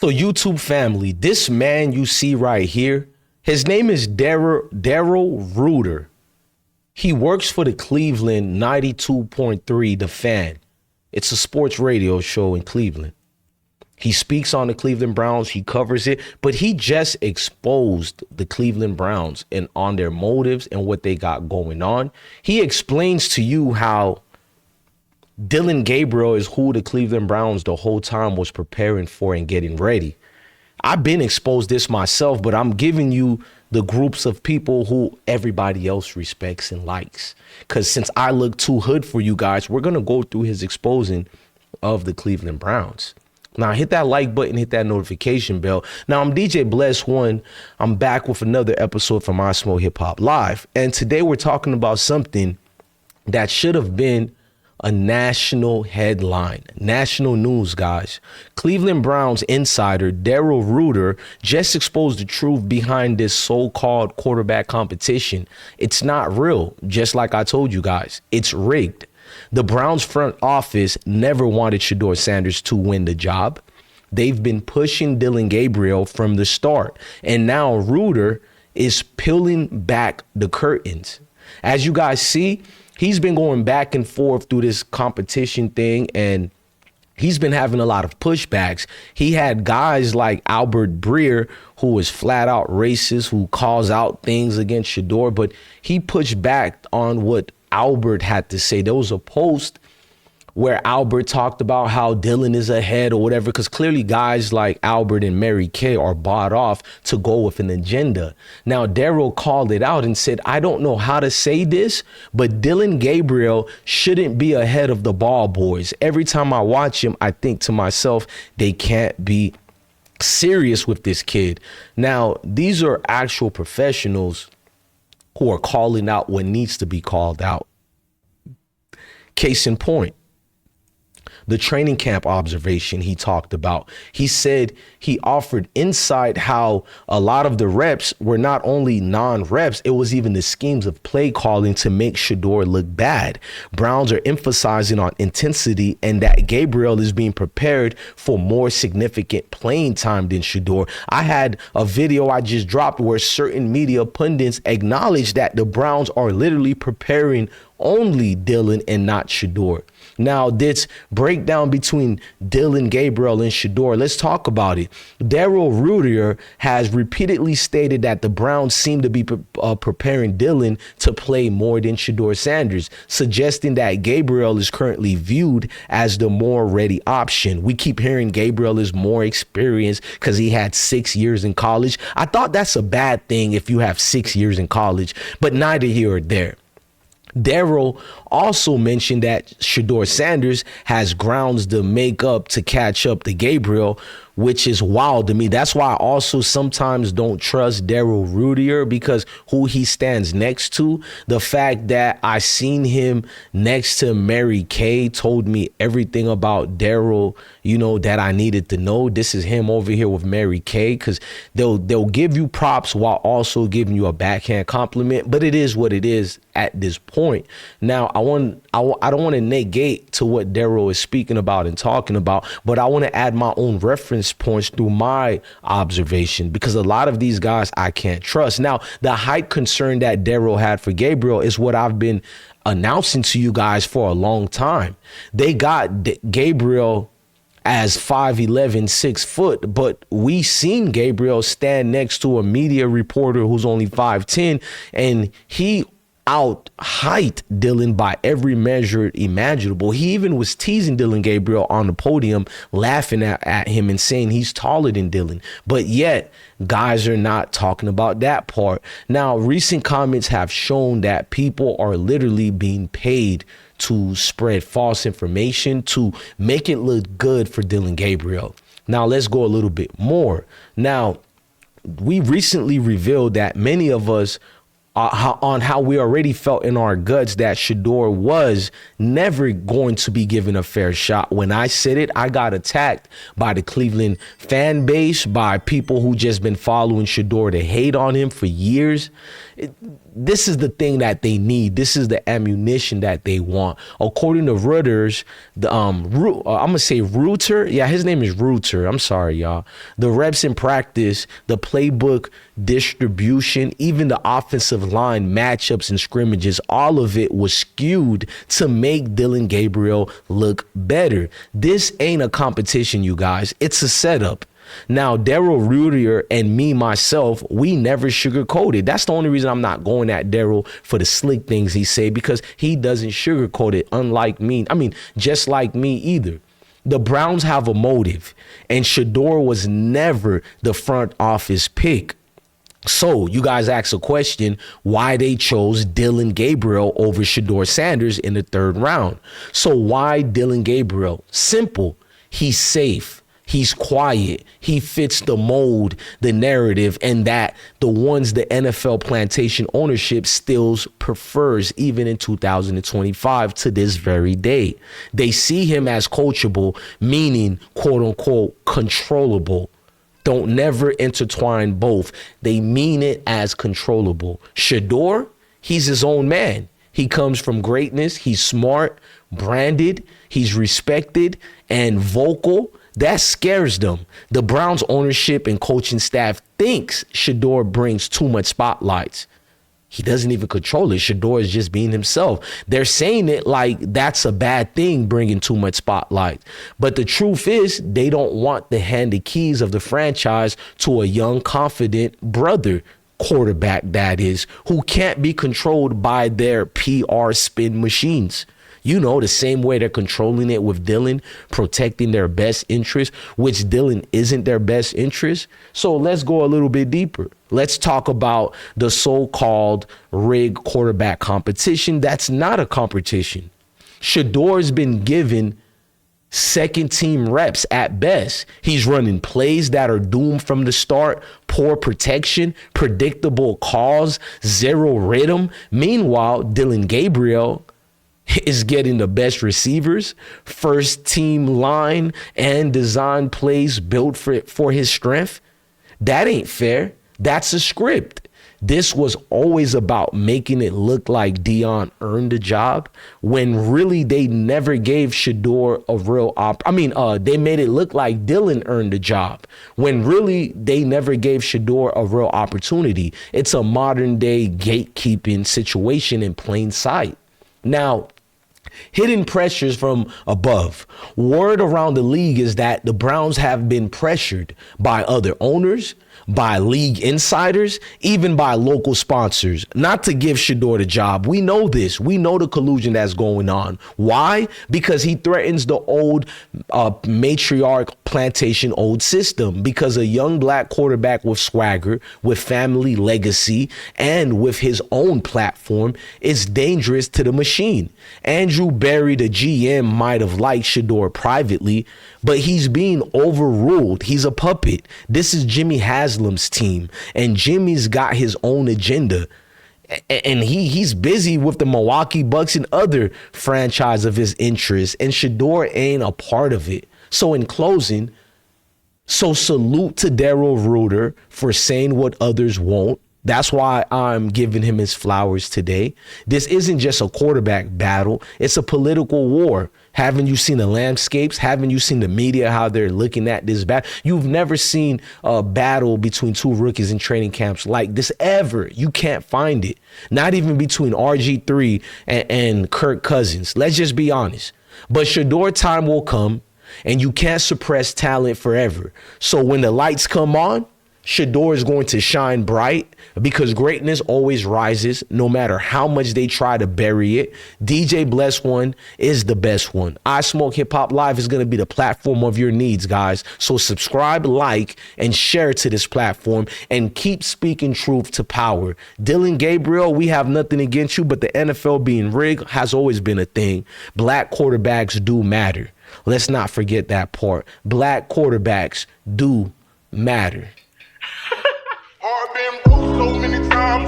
So YouTube family, this man you see right here, his name is Daryl Ruiter. He works for the Cleveland 92.3, The Fan. It's a sports radio show in Cleveland. He speaks on the Cleveland Browns. He covers it, but he just exposed the Cleveland Browns and on their motives and what they got going on. He explains to you how Dillon Gabriel is who the Cleveland Browns the whole time was preparing for and getting ready. I've been exposed this myself, but I'm giving you the groups of people who everybody else respects and likes. Because since I look too hood for you guys, we're going to go through his exposing of the Cleveland Browns. Now, hit that like button, hit that notification bell. Now, I'm DJ Bless One. I'm back with another episode from IsmokeHiphop Live. And today we're talking about something that should have been a national headline, national news, guys. Cleveland Browns insider Daryl Ruiter just exposed the truth behind this so-called quarterback competition. It's not real, just like I told you guys. It's rigged. The Browns front office never wanted Shedeur Sanders to win the job. They've been pushing Dillon Gabriel from the start, and now Ruiter is peeling back the curtains. As you guys see, he's been going back and forth through this competition thing, and he's been having a lot of pushbacks. He had guys like Albert Breer, who was flat out racist, who calls out things against Shedeur, but he pushed back on what Albert had to say. There was a post where Albert talked about how Dillon is ahead or whatever, because clearly guys like Albert and Mary Kay are bought off to go with an agenda. Now, Daryl called it out and said, I don't know how to say this, but Dillon Gabriel shouldn't be ahead of the ball boys. Every time I watch him, I think to myself, they can't be serious with this kid. Now, these are actual professionals who are calling out what needs to be called out. Case in point, the training camp observation he talked about. He said he offered insight how a lot of the reps were not only non-reps, it was even the schemes of play calling to make Shedeur look bad. Browns are emphasizing on intensity and that Gabriel is being prepared for more significant playing time than Shedeur. I had a video I just dropped where certain media pundits acknowledged that the Browns are literally preparing only Dillon and not Shedeur. Now, this breakdown between Dillon Gabriel and Shedeur, let's talk about it. Daryl Ruiter has repeatedly stated that the Browns seem to be preparing Dillon to play more than Shedeur Sanders, suggesting that Gabriel is currently viewed as the more ready option. We keep hearing Gabriel is more experienced because he had 6 years in college. I thought that's a bad thing if you have 6 years in college, but neither here or there. Daryl also mentioned that Shedeur Sanders has grounds to make up to catch up to Gabriel, which is wild to me. That's why I also sometimes don't trust Daryl Ruiter, because who he stands next to, the fact that I seen him next to Mary Kay told me everything about Daryl, you know, that I needed to know. This is him over here with Mary Kay, because they'll give you props while also giving you a backhand compliment, but it is what it is at this point. Now, I don't want to negate to what Daryl is speaking about and talking about, but I want to add my own reference points through my observation, because a lot of these guys I can't trust. Now, the height concern that Daryl had for Gabriel is what I've been announcing to you guys for a long time. They got Gabriel as 5'11", 6 foot, but we seen Gabriel stand next to a media reporter who's only 5'10", and he out-height Dillon by every measure imaginable. He even was teasing Dillon Gabriel on the podium, laughing at him and saying he's taller than Dillon. But yet, guys are not talking about that part. Now, recent comments have shown that people are literally being paid to spread false information to make it look good for Dillon Gabriel. Now, let's go a little bit more. Now, we recently revealed that many of us on how we already felt in our guts that Shedeur was never going to be given a fair shot. When I said it, I got attacked by the Cleveland fan base, by people who just been following Shedeur to hate on him for years. this is the thing that they need. This is the ammunition that they want. According to Reuters, the I'm gonna say Reuter. Yeah, his name is Reuter. I'm sorry, y'all. The reps in practice, the playbook distribution, even the offensive line matchups and scrimmages, all of it was skewed to make Dillon Gabriel look better. This ain't a competition, you guys. It's a setup. Now, Daryl Rudier and me, myself, we never sugarcoated. That's the only reason I'm not going at Daryl for the slick things he say, because he doesn't sugarcoat it, unlike me. I mean, just like me either. The Browns have a motive, and Shedeur was never the front office pick. So you guys ask a question, why they chose Dillon Gabriel over Shedeur Sanders in the 3rd round. So why Dillon Gabriel? Simple. He's safe. He's quiet. He fits the mold, the narrative, and that the ones the NFL plantation ownership still prefers even in 2025 to this very day. They see him as coachable, meaning quote unquote controllable. Don't never intertwine both. They mean it as controllable. Shedeur, he's his own man. He comes from greatness. He's smart, branded, he's respected and vocal. That scares them. The Browns ownership and coaching staff thinks Shedeur brings too much spotlights. He doesn't even control it. Shedeur is just being himself. They're saying it like that's a bad thing, bringing too much spotlight. But the truth is, they don't want to hand the keys of the franchise to a young, confident brother, quarterback that is, who can't be controlled by their PR spin machines. You know, the same way they're controlling it with Dillon, protecting their best interest, which Dillon isn't their best interest. So let's go a little bit deeper. Let's talk about the so-called rigged quarterback competition. That's not a competition. Shedeur's been given 2nd team reps at best. He's running plays that are doomed from the start, poor protection, predictable calls, 0 rhythm. Meanwhile, Dillon Gabriel is getting the best receivers, 1st team line, and design plays built for his strength. That ain't fair. That's a script. This was always about making it look like Dion earned the job, when really they never gave Shedeur a real they made it look like Dillon earned the job, when really they never gave Shedeur a real opportunity. It's a modern day gatekeeping situation in plain sight. Now, hidden pressures from above. Word around the league is that the Browns have been pressured by other owners, by league insiders, even by local sponsors, not to give Shedeur the job. We know this. We know the collusion that's going on. Why? Because he threatens the old matriarch plantation old system, because a young black quarterback with swagger, with family legacy, and with his own platform is dangerous to the machine. Andrew Berry, the GM, might have liked Shedeur privately, but he's being overruled. He's a puppet. This is Jimmy Haslam's team, and Jimmy's got his own agenda. And he's busy with the Milwaukee Bucks and other franchise of his interest, and Shedeur ain't a part of it. So in closing, salute to Daryl Ruder for saying what others won't. That's why I'm giving him his flowers today. This isn't just a quarterback battle. It's a political war. Haven't you seen the landscapes? Haven't you seen the media, how they're looking at this battle? You've never seen a battle between 2 rookies in training camps like this ever. You can't find it. Not even between RG3 and Kirk Cousins. Let's just be honest. But Shedeur time will come, and you can't suppress talent forever. So when the lights come on, Shedeur is going to shine bright, because greatness always rises no matter how much they try to bury it. DJ Bless One is the best one. IsmokeHiphop Live is going to be the platform of your needs, guys. So subscribe, like, and share to this platform, and keep speaking truth to power. Dillon Gabriel, we have nothing against you, but the NFL being rigged has always been a thing. Black quarterbacks do matter. Let's not forget that part. Black quarterbacks do matter. I've been broke so many times.